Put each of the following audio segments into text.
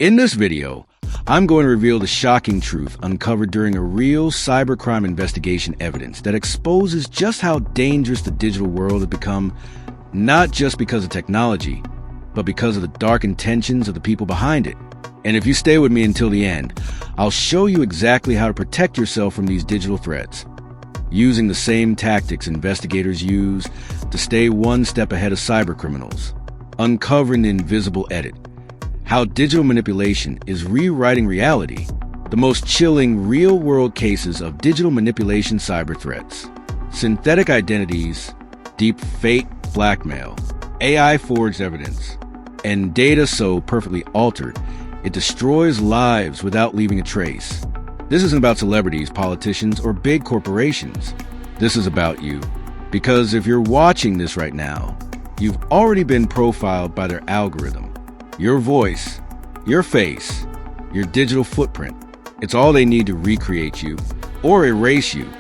In this video, I'm going to reveal the shocking truth uncovered during a real cybercrime investigation evidence that exposes just how dangerous the digital world has become, not just because of technology, but because of the dark intentions of the people behind it. And if you stay with me until the end, I'll show you exactly how to protect yourself from these digital threats, using the same tactics investigators use to stay one step ahead of cybercriminals, uncovering the invisible edit, how digital manipulation is rewriting reality, the most chilling real-world cases of digital manipulation cyber threats, synthetic identities, deepfake blackmail, AI-forged evidence, and data so perfectly altered it destroys lives without leaving a trace. This isn't about celebrities, politicians, or big corporations. This is about you. Because if you're watching this right now, you've already been profiled by their algorithm. Your voice, your face, your digital footprint. It's all they need to recreate you or erase you.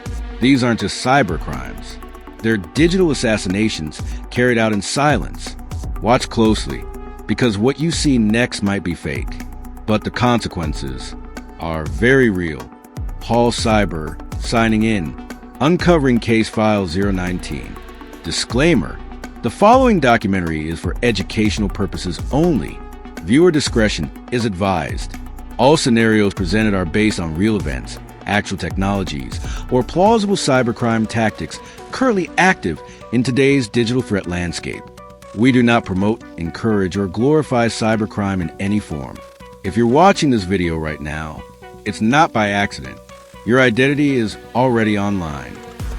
These aren't just cyber crimes. They're digital assassinations carried out in silence. Watch closely, because what you see next might be fake, but the consequences are very real. Paul Cyber signing in, uncovering case file 019. Disclaimer: the following documentary is for educational purposes only. Viewer discretion is advised. All scenarios presented are based on real events, actual technologies, or plausible cybercrime tactics currently active in today's digital threat landscape. We do not promote, encourage, or glorify cybercrime in any form. If you're watching this video right now, it's not by accident. Your identity is already online.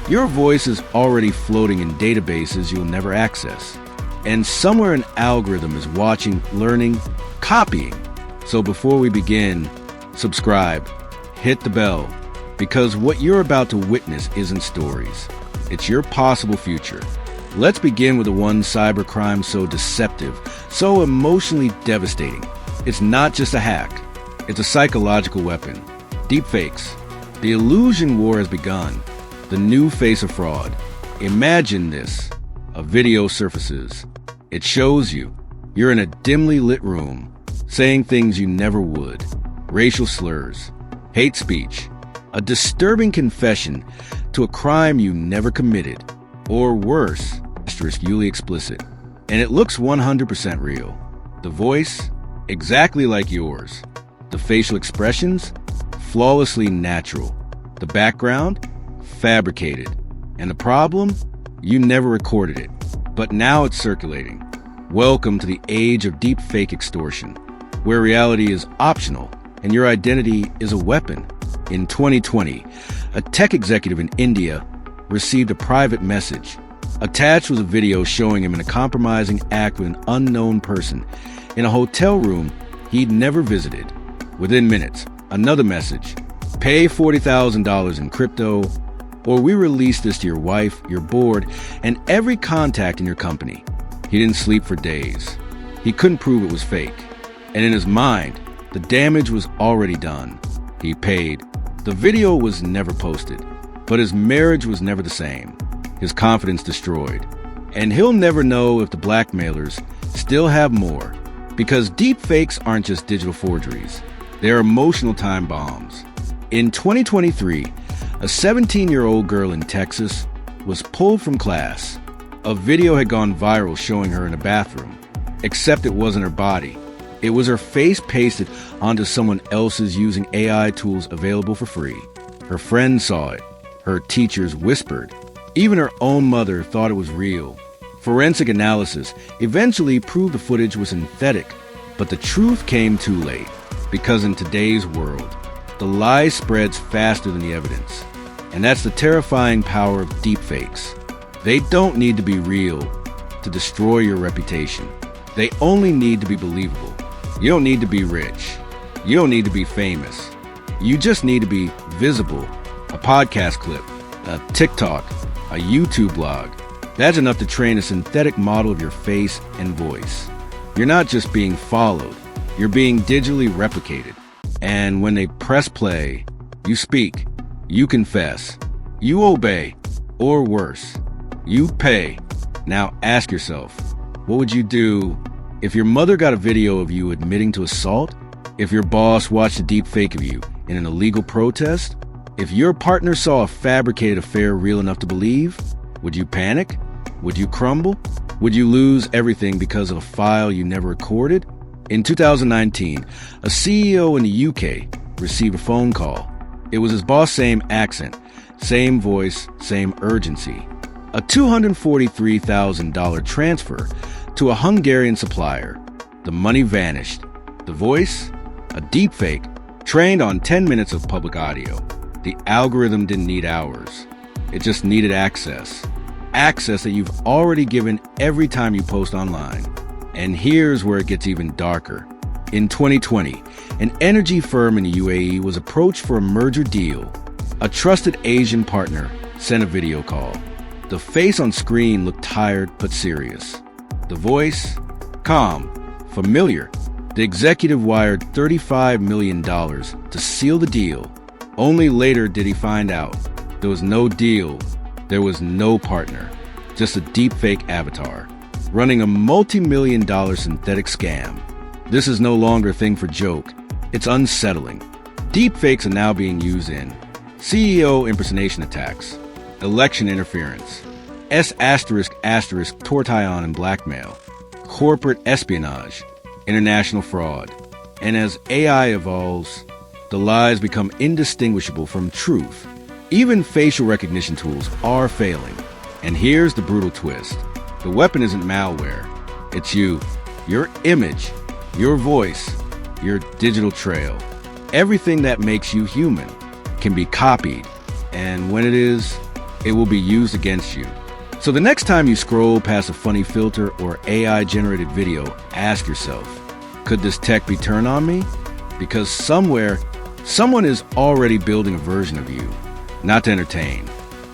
Your voice is already floating in databases you'll never access. And somewhere an algorithm is watching, learning, copying. So before we begin, subscribe, hit the bell, because what you're about to witness isn't stories. It's your possible future. Let's begin with the one cybercrime so deceptive, so emotionally devastating. It's not just a hack. It's a psychological weapon. Deepfakes. The illusion war has begun. The new face of fraud. Imagine this. A video surfaces. It shows you're in a dimly lit room, saying things you never would. Racial slurs. Hate speech. A disturbing confession to a crime you never committed. Or worse, really explicit. And it looks 100% real. The voice, exactly like yours. The facial expressions, flawlessly natural. The background, fabricated. And the problem? You never recorded it. But now it's circulating. Welcome to the age of deepfake extortion, where reality is optional and your identity is a weapon. In 2020, a tech executive in India received a private message. Attached was a video showing him in a compromising act with an unknown person in a hotel room he'd never visited. Within minutes, another message: pay $40,000 in crypto, or we release this to your wife, your board, and every contact in your company. He didn't sleep for days. He couldn't prove it was fake. And in his mind, the damage was already done. He paid. The video was never posted, but his marriage was never the same. His confidence destroyed. And he'll never know if the blackmailers still have more, because deepfakes aren't just digital forgeries. They're emotional time bombs. In 2023, a 17-year-old girl in Texas was pulled from class. A video had gone viral showing her in a bathroom, except it wasn't her body. It was her face pasted onto someone else's using AI tools available for free. Her friends saw it. Her teachers whispered. Even her own mother thought it was real. Forensic analysis eventually proved the footage was synthetic, but the truth came too late, because in today's world, the lie spreads faster than the evidence. And that's the terrifying power of deepfakes. They don't need to be real to destroy your reputation. They only need to be believable. You don't need to be rich. You don't need to be famous. You just need to be visible. A podcast clip, a TikTok, a YouTube blog. That's enough to train a synthetic model of your face and voice. You're not just being followed, you're being digitally replicated. And when they press play, you speak, you confess, you obey, or worse, you pay. Now ask yourself, what would you do if your mother got a video of you admitting to assault? If your boss watched a deepfake of you in an illegal protest? If your partner saw a fabricated affair real enough to believe? Would you panic? Would you crumble? Would you lose everything because of a file you never recorded? In 2019, a CEO in the UK received a phone call. It was his boss' same accent, same voice, same urgency. A $243,000 transfer to a Hungarian supplier. The money vanished. The voice? A deepfake trained on 10 minutes of public audio. The algorithm didn't need hours. It just needed access. Access that you've already given every time you post online. And here's where it gets even darker. In 2020, an energy firm in the UAE was approached for a merger deal. A trusted Asian partner sent a video call. The face on screen looked tired but serious. The voice? Calm, familiar. The executive wired $35 million to seal the deal. Only later did he find out there was no deal. There was no partner. Just a deepfake avatar running a multi-million-dollar synthetic scam. This is no longer a thing for joke. It's unsettling. Deepfakes are now being used in CEO impersonation attacks, election interference, S***tortion and blackmail, corporate espionage, international fraud. And as AI evolves, the lies become indistinguishable from truth. Even facial recognition tools are failing. And here's the brutal twist. The weapon isn't malware. It's you, your image, your voice, your digital trail. Everything that makes you human can be copied. And when it is, it will be used against you. So the next time you scroll past a funny filter or AI-generated video, ask yourself, could this tech be turned on me? Because somewhere, someone is already building a version of you, not to entertain,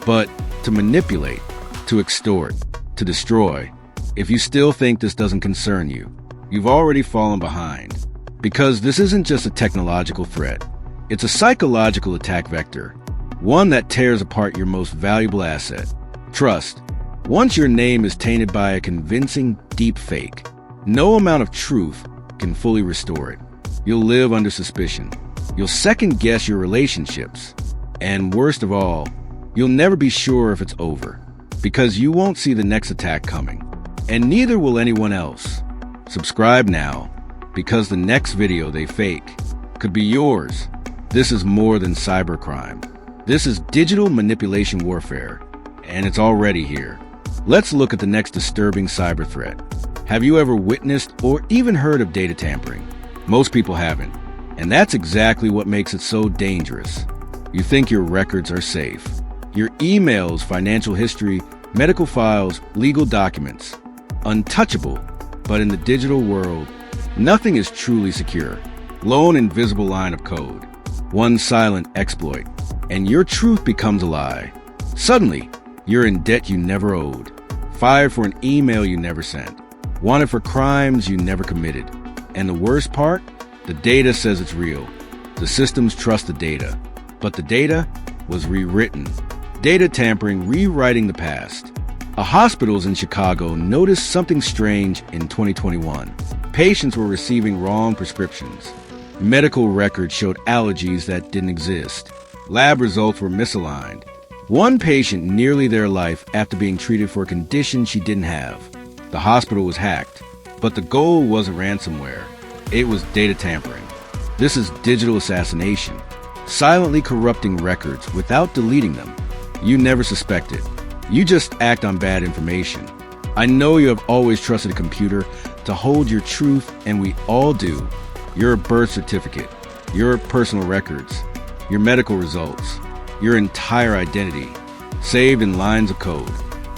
but to manipulate, to extort, to destroy. If you still think this doesn't concern you, you've already fallen behind. Because this isn't just a technological threat. It's a psychological attack vector, one that tears apart your most valuable asset, trust. Once your name is tainted by a convincing deepfake, no amount of truth can fully restore it. You'll live under suspicion. You'll second-guess your relationships. And worst of all, you'll never be sure if it's over, because you won't see the next attack coming. And neither will anyone else. Subscribe now, because the next video they fake could be yours. This is more than cybercrime. This is digital manipulation warfare, and it's already here. Let's look at the next disturbing cyber threat. Have you ever witnessed or even heard of data tampering? Most people haven't, and that's exactly what makes it so dangerous. You think your records are safe. Your emails, financial history, medical files, legal documents. Untouchable, but in the digital world, nothing is truly secure. Lone invisible line of code. One silent exploit, and your truth becomes a lie. Suddenly, you're in debt you never owed. Fired for an email you never sent. Wanted for crimes you never committed. And the worst part? The data says it's real. The systems trust the data. But the data was rewritten. Data tampering rewriting the past. A hospitals in Chicago noticed something strange in 2021. Patients were receiving wrong prescriptions. Medical records showed allergies that didn't exist. Lab results were misaligned. One patient nearly their life after being treated for a condition she didn't have. The hospital was hacked, but the goal wasn't ransomware. It was data tampering. This is digital assassination, silently corrupting records without deleting them. You never suspect it. You just act on bad information. I know you have always trusted a computer to hold your truth, and we all do. Your birth certificate, your personal records, your medical results, your entire identity, saved in lines of code.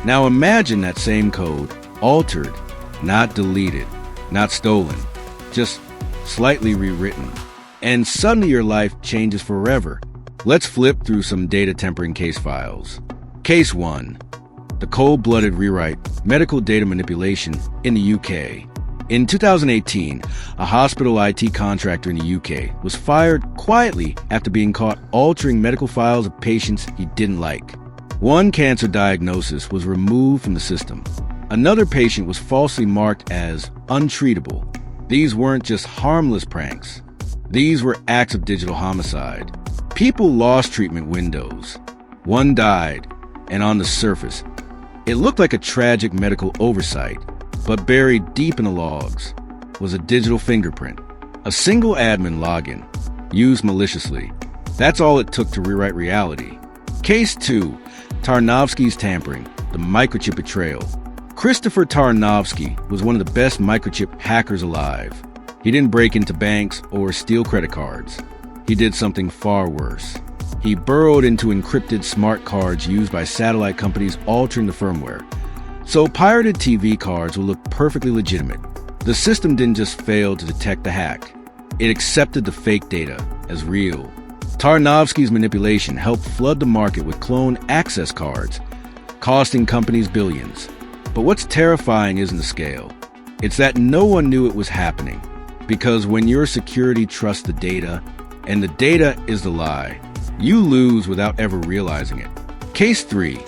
Now imagine that same code, altered, not deleted, not stolen, just slightly rewritten. And suddenly your life changes forever. Let's flip through some data tampering case files. Case 1. The cold-blooded rewrite, medical data manipulation in the UK. In 2018, a hospital IT contractor in the UK was fired quietly after being caught altering medical files of patients he didn't like. One cancer diagnosis was removed from the system. Another patient was falsely marked as untreatable. These weren't just harmless pranks. These were acts of digital homicide. People lost treatment windows. One died, and on the surface, it looked like a tragic medical oversight, but buried deep in the logs was a digital fingerprint, a single admin login, used maliciously. That's all it took to rewrite reality. Case 2, Tarnowski's tampering, the microchip betrayal. Christopher Tarnowski was one of the best microchip hackers alive. He didn't break into banks or steal credit cards. He did something far worse. He burrowed into encrypted smart cards used by satellite companies, altering the firmware. So pirated TV cards will look perfectly legitimate. The system didn't just fail to detect the hack. It accepted the fake data as real. Tarnowski's manipulation helped flood the market with clone access cards, costing companies billions. But what's terrifying isn't the scale. It's that no one knew it was happening. Because when your security trusts the data, and the data is the lie, you lose without ever realizing it. Case 3,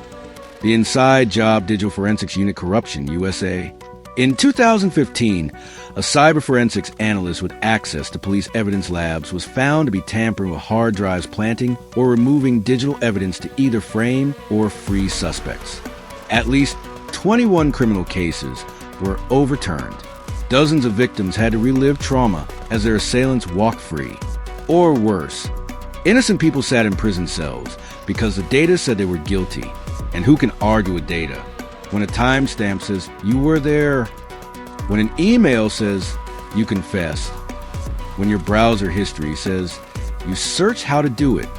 the Inside Job Digital Forensics Unit Corruption, USA. In 2015, a cyber forensics analyst with access to police evidence labs was found to be tampering with hard drives, planting or removing digital evidence to either frame or free suspects. At least 21 criminal cases were overturned. Dozens of victims had to relive trauma as their assailants walked free. Or worse, innocent people sat in prison cells because the data said they were guilty. And who can argue with data? When a timestamp says you were there, when an email says you confessed, when your browser history says you searched how to do it,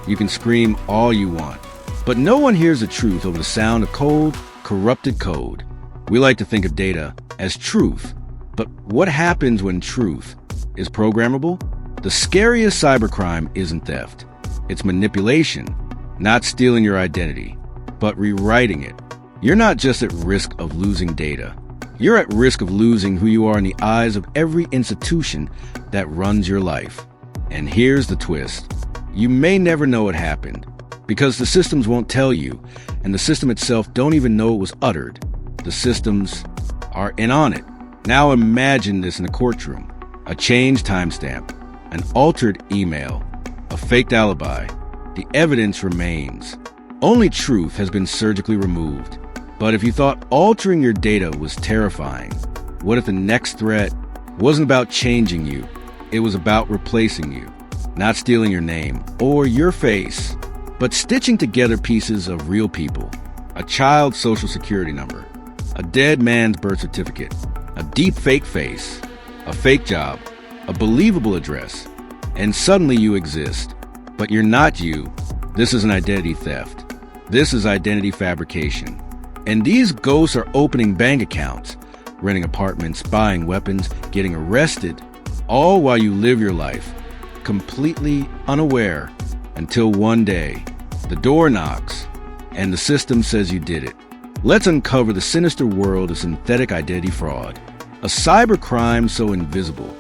you can scream all you want. But no one hears the truth over the sound of cold, corrupted code. We like to think of data as truth, but what happens when truth is programmable? The scariest cybercrime isn't theft. It's manipulation, not stealing your identity, but rewriting it. You're not just at risk of losing data. You're at risk of losing who you are in the eyes of every institution that runs your life. And here's the twist. You may never know it happened because the systems won't tell you, and the system itself don't even know it was uttered. The systems are in on it. Now imagine this in a courtroom. A changed timestamp, an altered email, a faked alibi. The evidence remains. Only truth has been surgically removed. But if you thought altering your data was terrifying, what if the next threat wasn't about changing you? It was about replacing you, not stealing your name or your face, but stitching together pieces of real people. A child's social security number, a dead man's birth certificate, a deep fake face, a fake job, a believable address, and suddenly you exist. But you're not you. This is an identity theft. This is identity fabrication. And these ghosts are opening bank accounts, renting apartments, buying weapons, getting arrested, all while you live your life, completely unaware, until one day, the door knocks, and the system says you did it. Let's uncover the sinister world of synthetic identity fraud. A cybercrime so invisible,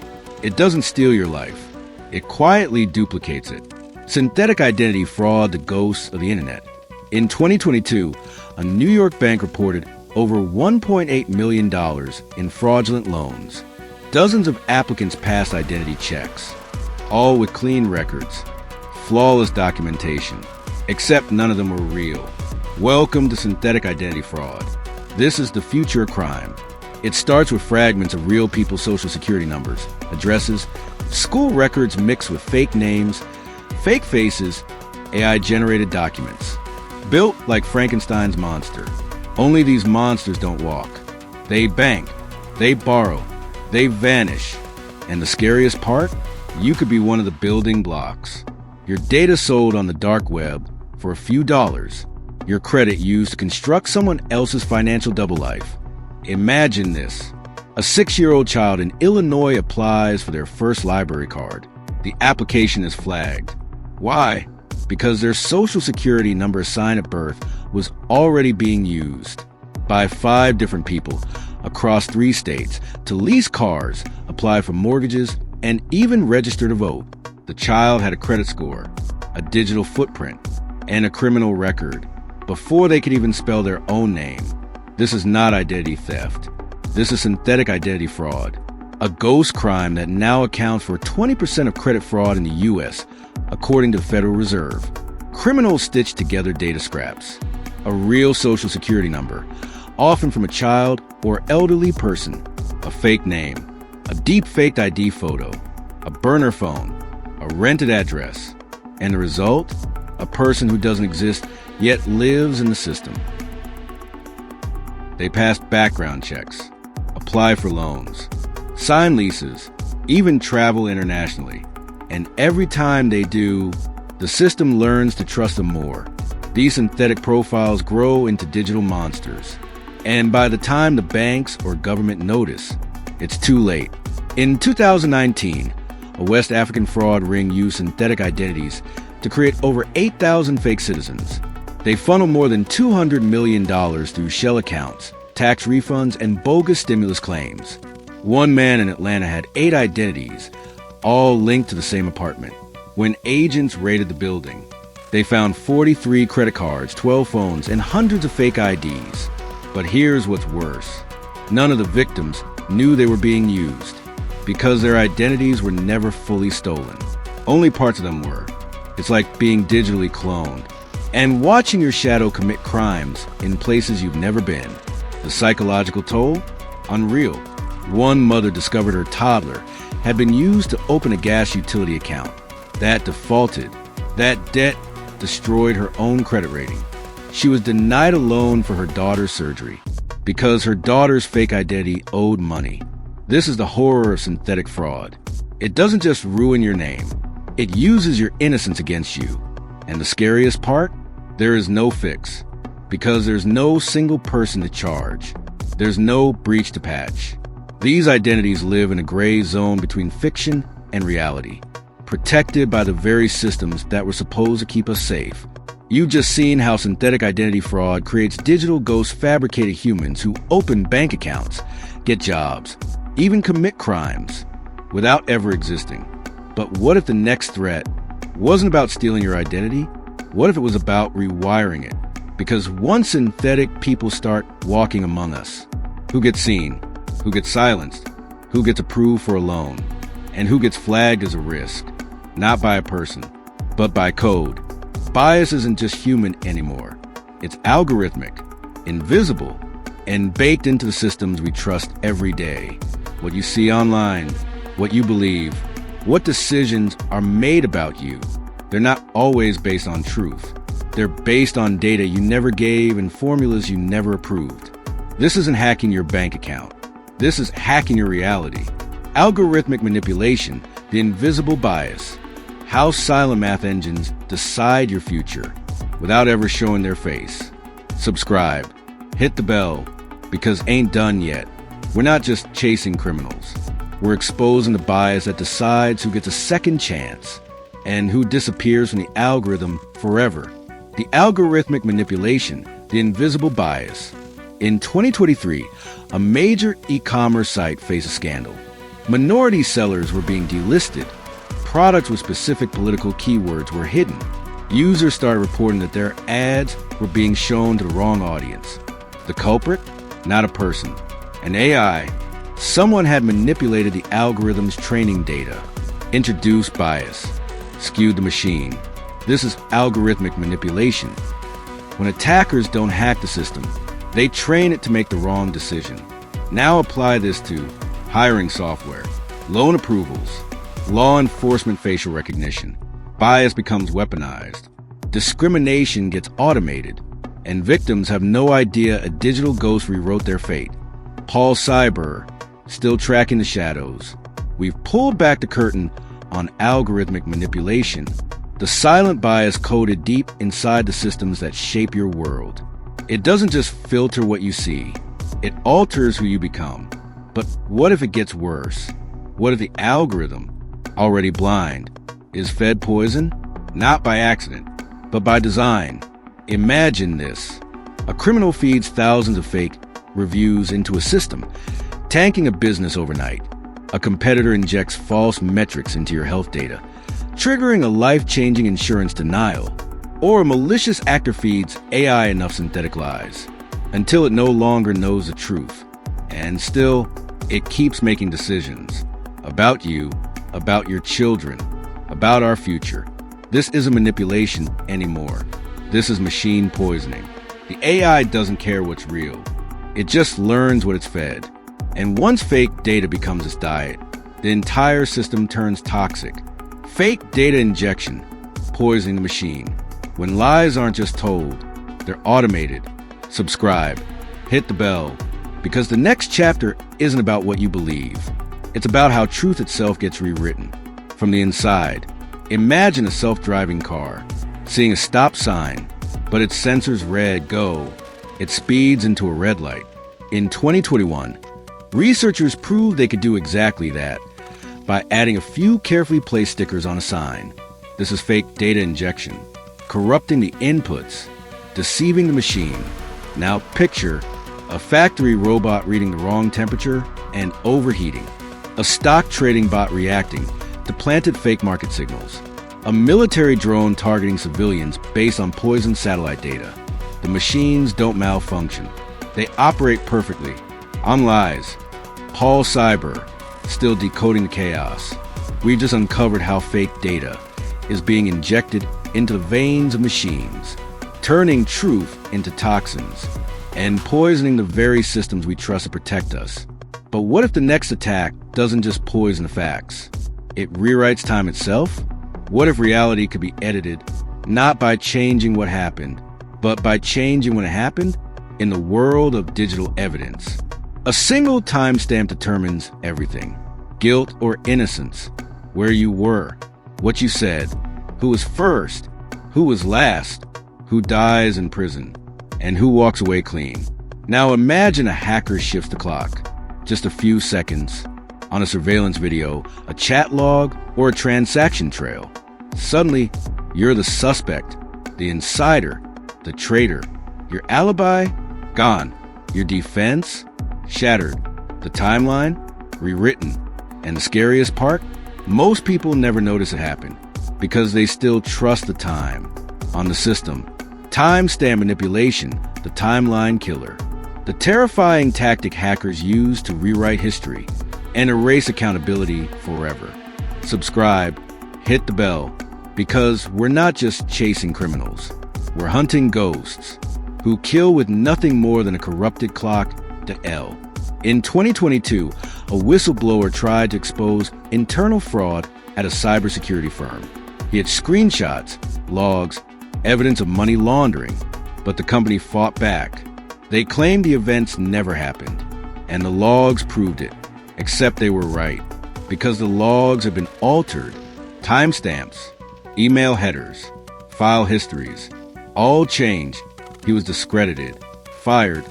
it doesn't steal your life. It quietly duplicates it. Synthetic identity fraud, the ghosts of the internet. In 2022, a New York bank reported over $1.8 million in fraudulent loans. Dozens of applicants passed identity checks, all with clean records, flawless documentation, except none of them were real. Welcome to synthetic identity fraud. This is the future of crime. It starts with fragments of real people's social security numbers, addresses, school records mixed with fake names, fake faces, AI-generated documents. Built like Frankenstein's monster. Only these monsters don't walk. They bank, they borrow, they vanish. And the scariest part? You could be one of the building blocks. Your data sold on the dark web for a few dollars. Your credit used to construct someone else's financial double life. Imagine this. A 6-year-old child in Illinois applies for their first library card. The application is flagged. Why? Because their social security number assigned at birth was already being used by 5 different people across 3 states to lease cars, apply for mortgages, and even register to vote. The child had a credit score, a digital footprint, and a criminal record before they could even spell their own name. This is not identity theft. This is synthetic identity fraud. a ghost crime that now accounts for 20% of credit fraud in the U.S., according to the Federal Reserve. Criminals stitch together data scraps, a real social security number, often from a child or elderly person, a fake name, a deep-faked ID photo, a burner phone, a rented address, and the result? A person who doesn't exist yet lives in the system. They pass background checks, apply for loans, sign leases, even travel internationally. And every time they do, the system learns to trust them more. These synthetic profiles grow into digital monsters. And by the time the banks or government notice, it's too late. In 2019, a West African fraud ring used synthetic identities to create over 8,000 fake citizens. They funneled more than $200 million through shell accounts, tax refunds, and bogus stimulus claims. One man in Atlanta had 8 identities, all linked to the same apartment. When agents raided the building, they found 43 credit cards, 12 phones, and hundreds of fake IDs. But here's what's worse. None of the victims knew they were being used because their identities were never fully stolen. Only parts of them were. It's like being digitally cloned and watching your shadow commit crimes in places you've never been. The psychological toll? Unreal. One mother discovered her toddler had been used to open a gas utility account. That defaulted. That debt destroyed her own credit rating. She was denied a loan for her daughter's surgery because her daughter's fake identity owed money. This is the horror of synthetic fraud. It doesn't just ruin your name. It uses your innocence against you. And the scariest part? There is no fix. Because there's no single person to charge. There's no breach to patch. These identities live in a gray zone between fiction and reality, protected by the very systems that were supposed to keep us safe. You've just seen how synthetic identity fraud creates digital ghost fabricated humans who open bank accounts, get jobs, even commit crimes without ever existing. But what if the next threat wasn't about stealing your identity? What if it was about rewiring it? Because once synthetic people start walking among us, who gets seen? Who gets silenced? Who gets approved for a loan? And who gets flagged as a risk? Not by a person, but by code. Bias isn't just human anymore. It's algorithmic, invisible, and baked into the systems we trust every day. What you see online, what you believe, what decisions are made about you. They're not always based on truth. They're based on data you never gave and formulas you never approved. This isn't hacking your bank account. This is hacking your reality. Algorithmic manipulation, the invisible bias. How silent math engines decide your future without ever showing their face. Subscribe. Hit the bell, because ain't done yet. We're not just chasing criminals. We're exposing the bias that decides who gets a second chance and who disappears from the algorithm forever. The algorithmic manipulation, the invisible bias. In 2023, a major e-commerce site faced a scandal. Minority sellers were being delisted. Products with specific political keywords were hidden. Users started reporting that their ads were being shown to the wrong audience. The culprit? Not a person. An AI. Someone had manipulated the algorithm's training data, introduced bias, skewed the machine. This is algorithmic manipulation. When attackers don't hack the system, they train it to make the wrong decision. Now apply this to hiring software, loan approvals, law enforcement facial recognition. Bias becomes weaponized. Discrimination gets automated, and victims have no idea a digital ghost rewrote their fate. Paul Cyber, still tracking the shadows. We've pulled back the curtain on algorithmic manipulation, the silent bias coded deep inside the systems that shape your world. It doesn't just filter what you see, it alters who you become. But what if it gets worse? What if the algorithm, already blind, is fed poison? Not by accident, but by design. Imagine this. A criminal feeds thousands of fake reviews into a system, tanking a business overnight. A competitor injects false metrics into your health data, triggering a life-changing insurance denial. Or a malicious actor feeds AI enough synthetic lies until it no longer knows the truth. And still, It keeps making decisions about you, about your children, about our future. This isn't manipulation anymore. This is machine poisoning. The AI doesn't care what's real. It just learns what it's fed. And once fake data becomes its diet, the entire system turns toxic. Fake data injection, poisoning the machine. When lies aren't just told, they're automated. Subscribe, hit the bell, because the next chapter isn't about what you believe. It's about how truth itself gets rewritten from the inside. Imagine a self-driving car, seeing a stop sign, but its sensors read go. It speeds into a red light. In 2021, researchers proved they could do exactly that by adding a few carefully placed stickers on a sign. This is fake data injection, corrupting the inputs, deceiving the machine. Now picture a factory robot reading the wrong temperature and overheating, a stock trading bot reacting to planted fake market signals, a military drone targeting civilians based on poisoned satellite data. The machines don't malfunction. They operate perfectly on lies. Paul Cyber, still decoding the chaos. We've just uncovered how fake data is being injected into the veins of machines, turning truth into toxins, and poisoning the very systems we trust to protect us. But what if the next attack doesn't just poison the facts? It rewrites time itself? What if reality could be edited not by changing what happened, but by changing what happened in the world of digital evidence? A single timestamp determines everything. Guilt or innocence, where you were, what you said, who was first, who was last, who dies in prison, and who walks away clean. Now imagine a hacker shifts the clock, just a few seconds, on a surveillance video, a chat log, or a transaction trail. Suddenly, you're the suspect, the insider, the traitor. Your alibi? Gone. Your defense? Shattered. The timeline? Rewritten. And the scariest part? Most people never notice it happen because they still trust the time on the system. Timestamp manipulation, the timeline killer. The terrifying tactic hackers use to rewrite history and erase accountability forever. Subscribe, hit the bell, because we're not just chasing criminals. We're hunting ghosts who kill with nothing more than a corrupted clock to L. In 2022, a whistleblower tried to expose internal fraud at a cybersecurity firm. He had screenshots, logs, evidence of money laundering, but the company fought back. They claimed the events never happened, and the logs proved it, except they were right, because the logs had been altered. Timestamps, email headers, file histories, all changed. He was discredited, fired,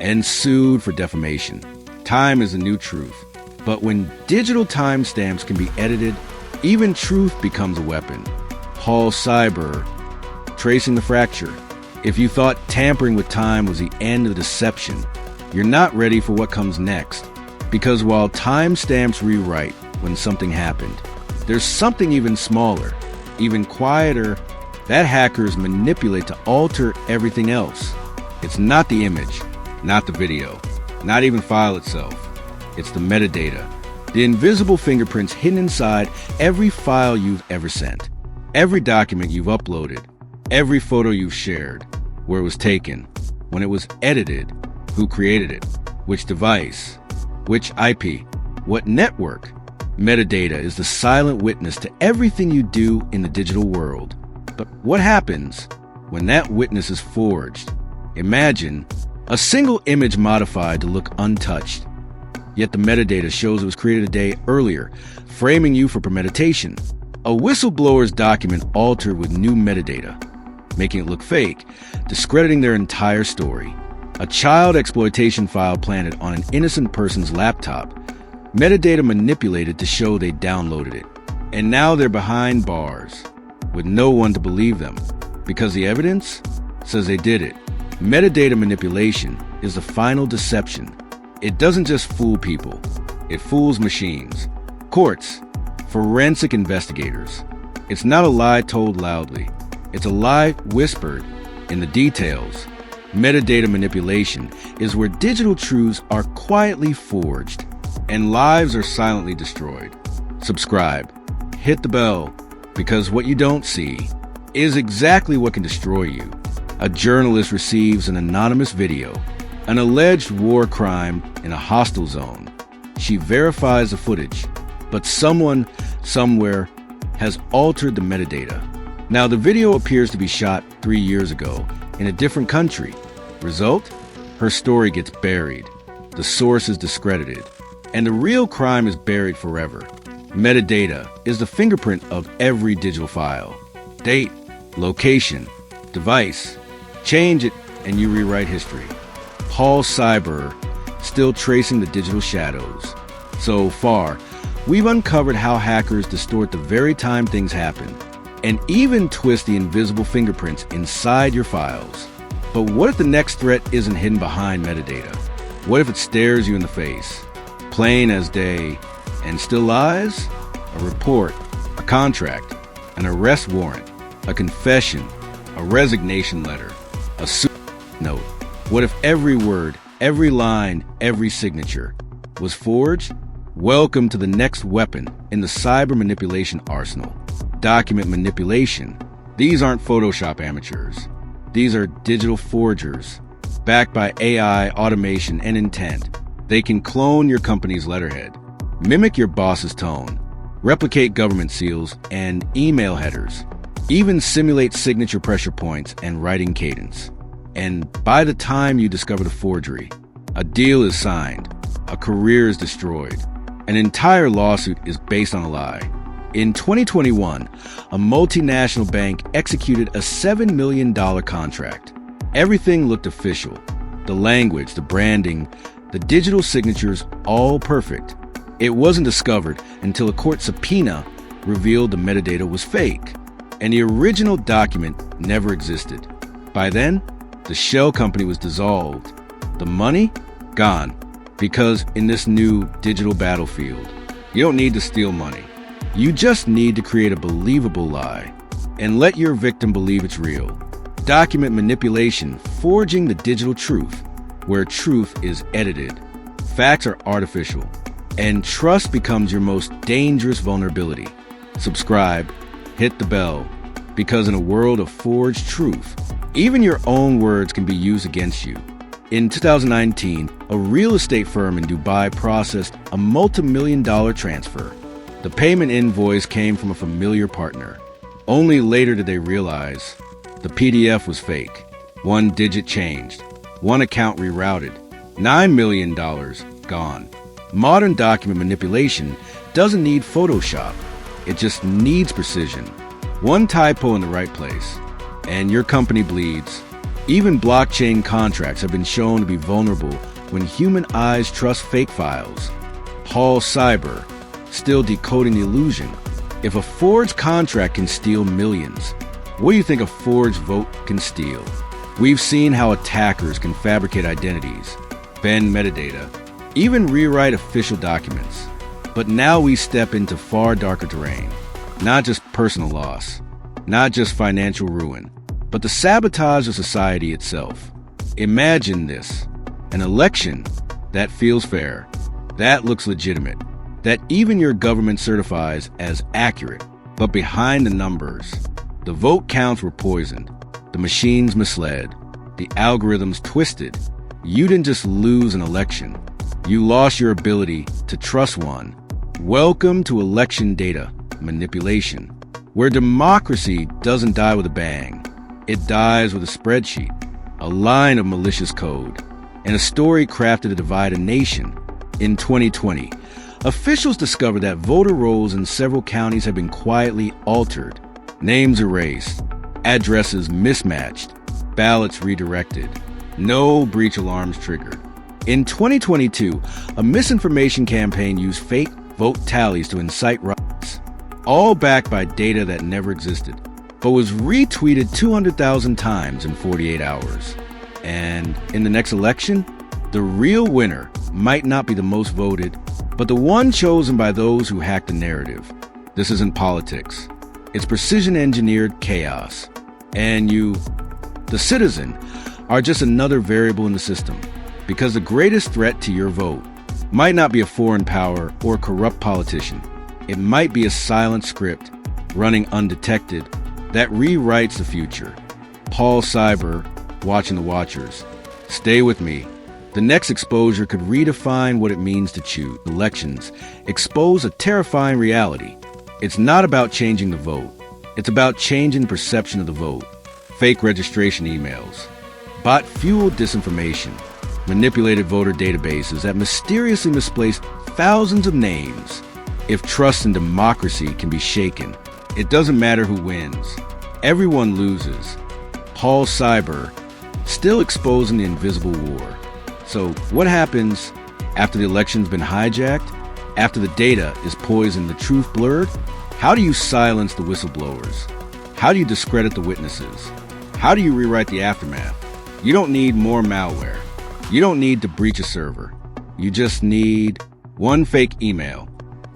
and sued for defamation. Time is the new truth. But when digital timestamps can be edited, even truth becomes a weapon. Paul Cyber, tracing the fracture. If you thought tampering with time was the end of deception, you're not ready for what comes next. Because while timestamps rewrite when something happened, there's something even smaller, even quieter, that hackers manipulate to alter everything else. It's not the image, not the video, not even file itself. It's the metadata, the invisible fingerprints hidden inside every file you've ever sent, every document you've uploaded, every photo you've shared, where it was taken, when it was edited, who created it, which device, which IP, what network. Metadata is the silent witness to everything you do in the digital world. But what happens when that witness is forged? Imagine a single image modified to look untouched, yet the metadata shows it was created a day earlier, framing you for premeditation. A whistleblower's document altered with new metadata, making it look fake, discrediting their entire story. A child exploitation file planted on an innocent person's laptop, metadata manipulated to show they downloaded it. And now they're behind bars, with no one to believe them, because the evidence says they did it. Metadata manipulation is the final deception. It doesn't just fool people, it fools machines, courts, forensic investigators. It's not a lie told loudly. It's a lie whispered in the details. Metadata manipulation is where digital truths are quietly forged, and lives are silently destroyed. Subscribe, hit the bell, because what you don't see is exactly what can destroy you. A journalist receives an anonymous video, an alleged war crime in a hostile zone. She verifies the footage, but someone somewhere has altered the metadata. Now, the video appears to be shot 3 years ago in a different country. Result? Her story gets buried, the source is discredited, and the real crime is buried forever. Metadata is the fingerprint of every digital file. Date, location, device. Change it and you rewrite history. Paul Cyber, still tracing the digital shadows. So far, we've uncovered how hackers distort the very time things happen, and even twist the invisible fingerprints inside your files. But what if the next threat isn't hidden behind metadata? What if it stares you in the face, plain as day, and still lies? A report, a contract, an arrest warrant, a confession, a resignation letter, a suit note. What if every word, every line, every signature was forged? Welcome to the next weapon in the cyber manipulation arsenal. Document manipulation. These aren't Photoshop amateurs. These are digital forgers, backed by AI, automation, and intent. They can clone your company's letterhead, mimic your boss's tone, replicate government seals and email headers, even simulate signature pressure points and writing cadence. And by the time you discover the forgery, a deal is signed, a career is destroyed, an entire lawsuit is based on a lie. In 2021, a multinational bank executed a $7 million contract. Everything looked official. The language, the branding, the digital signatures, all perfect. It wasn't discovered until a court subpoena revealed the metadata was fake, and the original document never existed. By then, the shell company was dissolved. The money? Gone. Because in this new digital battlefield, you don't need to steal money. You just need to create a believable lie and let your victim believe it's real. Document manipulation, forging the digital truth, where truth is edited. Facts are artificial, and trust becomes your most dangerous vulnerability. Subscribe, hit the bell, because in a world of forged truth, even your own words can be used against you. In 2019, a real estate firm in Dubai processed a multi-million-dollar transfer. The payment invoice came from a familiar partner. Only later did they realize the PDF was fake. One digit changed. One account rerouted. $9 million gone. Modern document manipulation doesn't need Photoshop. It just needs precision. One typo in the right place, and your company bleeds. Even blockchain contracts have been shown to be vulnerable when human eyes trust fake files. Paul Cyber, still decoding the illusion. If a forged contract can steal millions, what do you think a forged vote can steal? We've seen how attackers can fabricate identities, bend metadata, even rewrite official documents. But now we step into far darker terrain. Not just personal loss, not just financial ruin, but the sabotage of society itself. Imagine this: an election that feels fair, that looks legitimate, that even your government certifies as accurate, but behind the numbers, the vote counts were poisoned, the machines misled, the algorithms twisted. You didn't just lose an election, you lost your ability to trust one. Welcome to election data manipulation, where democracy doesn't die with a bang. It dies with a spreadsheet, a line of malicious code, and a story crafted to divide a nation. In 2020, officials discovered that voter rolls in several counties have been quietly altered, names erased, addresses mismatched, ballots redirected. No breach alarms triggered. In 2022, a misinformation campaign used fake vote tallies to incite riots, all backed by data that never existed, but was retweeted 200,000 times in 48 hours. And in the next election, the real winner might not be the most voted, but the one chosen by those who hacked the narrative. This isn't politics. It's precision-engineered chaos. And you, the citizen, are just another variable in the system, because the greatest threat to your vote might not be a foreign power or a corrupt politician. It might be a silent script running undetected that rewrites the future. Paul Cyber, watching the watchers. Stay with me. The next exposure could redefine what it means to choose elections, expose a terrifying reality. It's not about changing the vote. It's about changing perception of the vote. Fake registration emails, bot-fueled disinformation, manipulated voter databases that mysteriously misplace thousands of names. If trust in democracy can be shaken, it doesn't matter who wins. Everyone loses. Paul Cyber, still exposing the invisible war. So what happens after the election's been hijacked? After the data is poisoned, the truth blurred? How do you silence the whistleblowers? How do you discredit the witnesses? How do you rewrite the aftermath? You don't need more malware. You don't need to breach a server. You just need one fake email,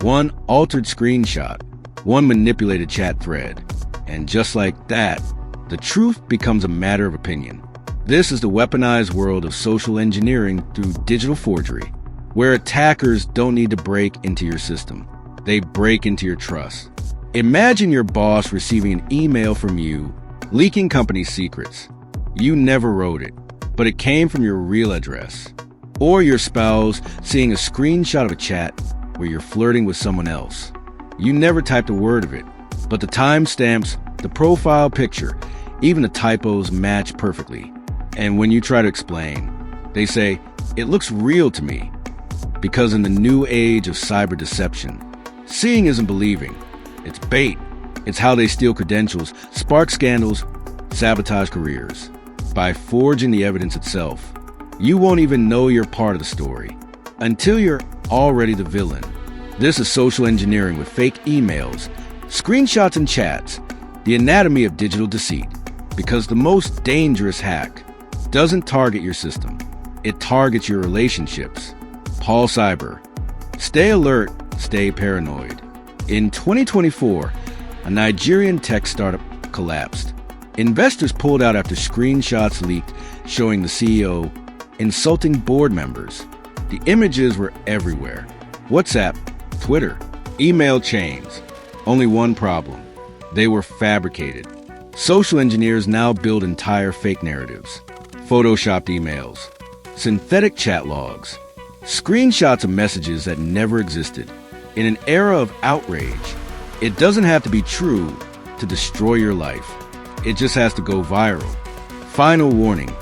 one altered screenshot, one manipulated chat thread. And just like that, the truth becomes a matter of opinion. This is the weaponized world of social engineering through digital forgery, where attackers don't need to break into your system. They break into your trust. Imagine your boss receiving an email from you, leaking company secrets. You never wrote it, but it came from your real address. Or your spouse seeing a screenshot of a chat where you're flirting with someone else. You never typed a word of it, but the timestamps, the profile picture, even the typos match perfectly. And when you try to explain, they say, "It looks real to me." Because in the new age of cyber deception, seeing isn't believing. It's bait. It's how they steal credentials, spark scandals, sabotage careers. By forging the evidence itself, you won't even know you're part of the story until you're already the villain. This is social engineering with fake emails, screenshots and chats, the anatomy of digital deceit. Because the most dangerous hack doesn't target your system. It targets your relationships. Paul Cyber. Stay alert, stay paranoid. In 2024, a Nigerian tech startup collapsed. Investors pulled out after screenshots leaked showing the CEO insulting board members. The images were everywhere. WhatsApp, Twitter, email chains. Only one problem. They were fabricated. Social engineers now build entire fake narratives. Photoshopped emails, synthetic chat logs, screenshots of messages that never existed. In an era of outrage, it doesn't have to be true to destroy your life. It just has to go viral. Final warning,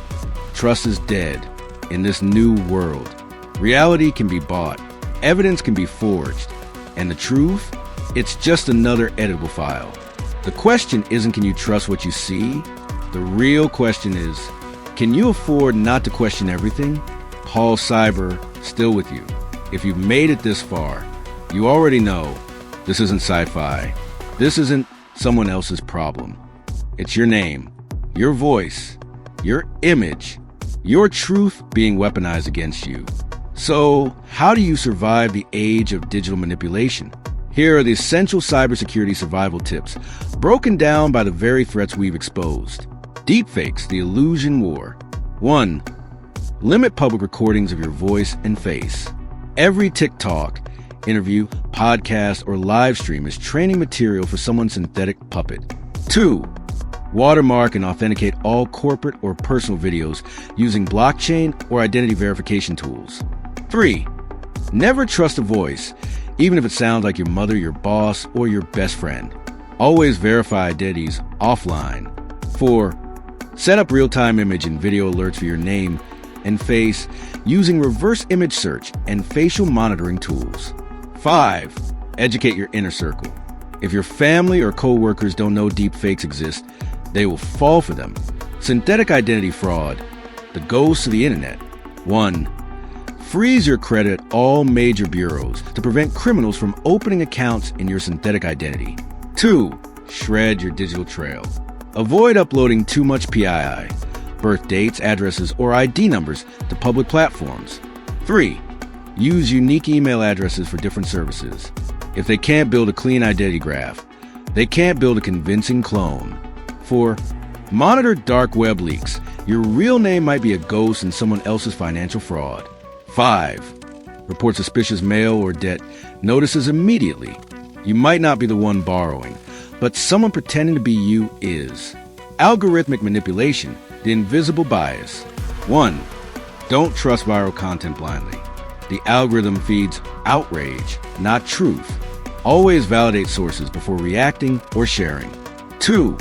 trust is dead in this new world. Reality can be bought, evidence can be forged, and the truth, it's just another editable file. The question isn't can you trust what you see? The real question is, can you afford not to question everything? Paul Cyber, still with you. If you've made it this far, you already know this isn't sci-fi. This isn't someone else's problem. It's your name, your voice, your image, your truth being weaponized against you. So, how do you survive the age of digital manipulation? Here are the essential cybersecurity survival tips, broken down by the very threats we've exposed. Deepfakes, the illusion war. 1. Limit public recordings of your voice and face. Every TikTok, interview, podcast, or live stream is training material for someone's synthetic puppet. 2. Watermark and authenticate all corporate or personal videos using blockchain or identity verification tools. 3. Never trust a voice, even if it sounds like your mother, your boss, or your best friend. Always verify identities offline. 4. Set up real-time image and video alerts for your name and face using reverse image search and facial monitoring tools. 5. Educate your inner circle. If your family or co-workers don't know deepfakes exist, they will fall for them. Synthetic identity fraud, the ghosts of the internet. 1. Freeze your credit at all major bureaus to prevent criminals from opening accounts in your synthetic identity. 2. Shred your digital trail. Avoid uploading too much PII, birth dates, addresses, or ID numbers to public platforms. 3. Use unique email addresses for different services. If they can't build a clean identity graph, they can't build a convincing clone. 4. Monitor dark web leaks. Your real name might be a ghost in someone else's financial fraud. 5. report suspicious mail or debt notices immediately. You might not be the one borrowing, but someone pretending to be you is. Algorithmic manipulation, the invisible bias. 1. Don't trust viral content blindly. The algorithm feeds outrage, not truth. Always validate sources before reacting or sharing. 2.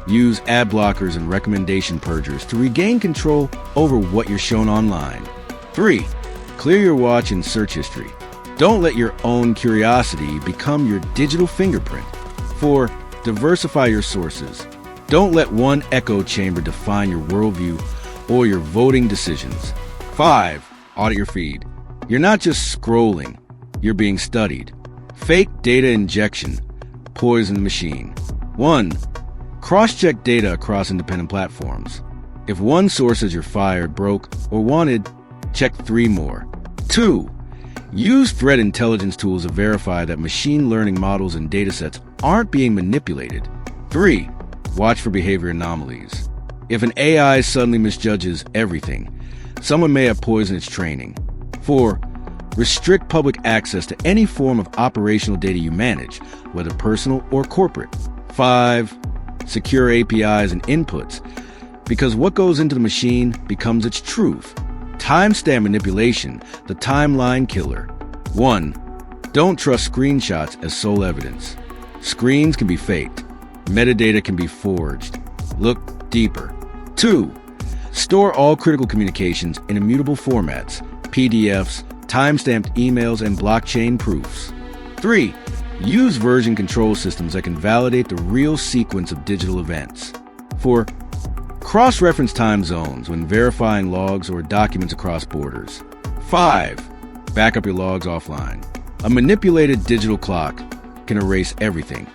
Use ad blockers and recommendation purgers to regain control over what you're shown online. 3. Clear your watch and search history. Don't let your own curiosity become your digital fingerprint. 4. Diversify your sources. Don't let one echo chamber define your worldview or your voting decisions. 5. Audit your feed. You're not just scrolling, you're being studied. Fake data injection. Poison the machine. 1. Cross-check data across independent platforms. If one source says you're fired, broke, or wanted, check 3 more. 2. Use threat intelligence tools to verify that machine learning models and datasets aren't being manipulated. 3. Watch for behavior anomalies. If an AI suddenly misjudges everything, someone may have poisoned its training. 4. Restrict public access to any form of operational data you manage, whether personal or corporate. 5. Secure APIs and inputs, because what goes into the machine becomes its truth. Timestamp manipulation, the timeline killer. 1. Don't trust screenshots as sole evidence. Screens can be faked. Metadata can be forged. Look deeper. 2. Store all critical communications in immutable formats, PDFs, timestamped emails, and blockchain proofs. 3. Use version control systems that can validate the real sequence of digital events. 4. Cross-reference time zones when verifying logs or documents across borders. 5. Back up your logs offline. A manipulated digital clock can erase everything,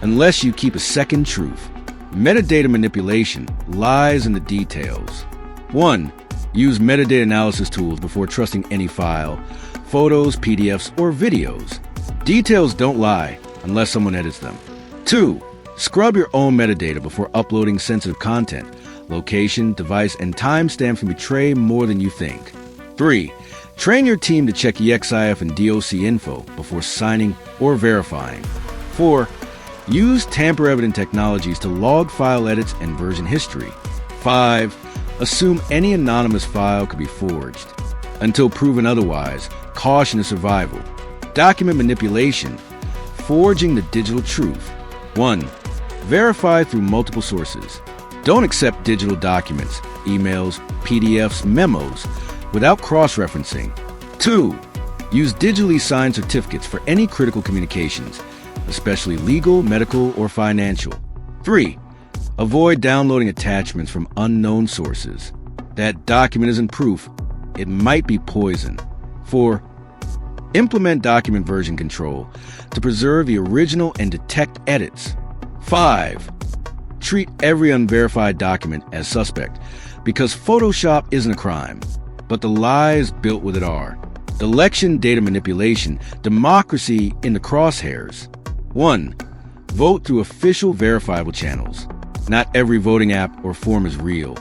unless you keep a second truth. Metadata manipulation lies in the details. 1. Use metadata analysis tools before trusting any file, photos, PDFs, or videos. Details don't lie unless someone edits them. 2. Scrub your own metadata before uploading sensitive content. Location, device, and timestamps can betray more than you think. 3. Train your team to check EXIF and DOC info before signing or verifying. 4. Use tamper-evident technologies to log file edits and version history. 5. Assume any anonymous file could be forged. Until proven otherwise, caution is survival. Document manipulation. Forging the digital truth. 1. Verify through multiple sources. Don't accept digital documents, emails, PDFs, memos, without cross-referencing. 2. Use digitally signed certificates for any critical communications, especially legal, medical, or financial. 3. Avoid downloading attachments from unknown sources. That document isn't proof. It might be poison. 4. Implement document version control to preserve the original and detect edits. 5. Treat every unverified document as suspect, because Photoshop isn't a crime, but the lies built with it are. Election data manipulation, democracy in the crosshairs. 1. Vote through official verifiable channels. Not every voting app or form is real.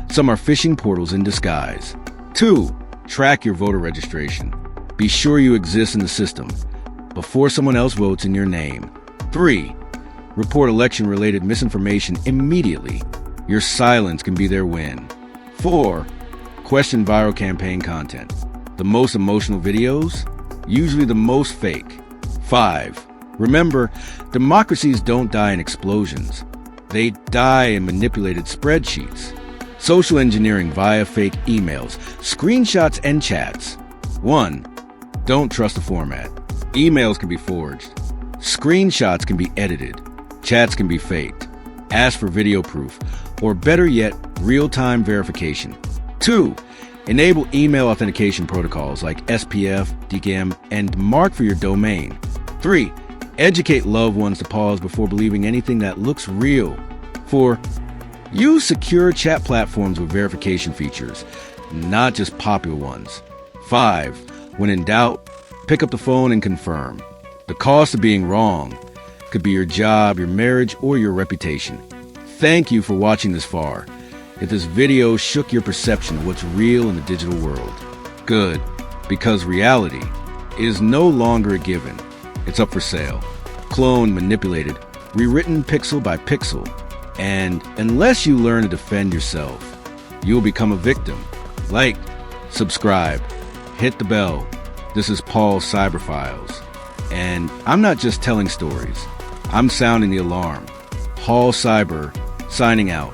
Some are phishing portals in disguise. 2. Track your voter registration. Be sure you exist in the system before someone else votes in your name. 3. Report election-related misinformation immediately. Your silence can be their win. 4. Question viral campaign content. The most emotional videos, usually the most fake. 5. Remember, democracies don't die in explosions. They die in manipulated spreadsheets. Social engineering via fake emails, screenshots, and chats. 1. Don't trust the format. Emails can be forged. Screenshots can be edited. Chats can be faked. Ask for video proof, or better yet, real-time verification. 2. Enable email authentication protocols like SPF, DKIM, and mark for your domain. 3. Educate loved ones to pause before believing anything that looks real. 4. Use secure chat platforms with verification features, not just popular ones. 5. When in doubt, pick up the phone and confirm. The cost of being wrong could be your job, your marriage, or your reputation. Thank you for watching this far. If this video shook your perception of what's real in the digital world, good, because reality is no longer a given. It's up for sale. Cloned, manipulated, rewritten pixel by pixel. And unless you learn to defend yourself, you'll become a victim. Like, subscribe, hit the bell. This is Paul's Cyberfiles. And I'm not just telling stories. I'm sounding the alarm. Paul Cyber, signing out.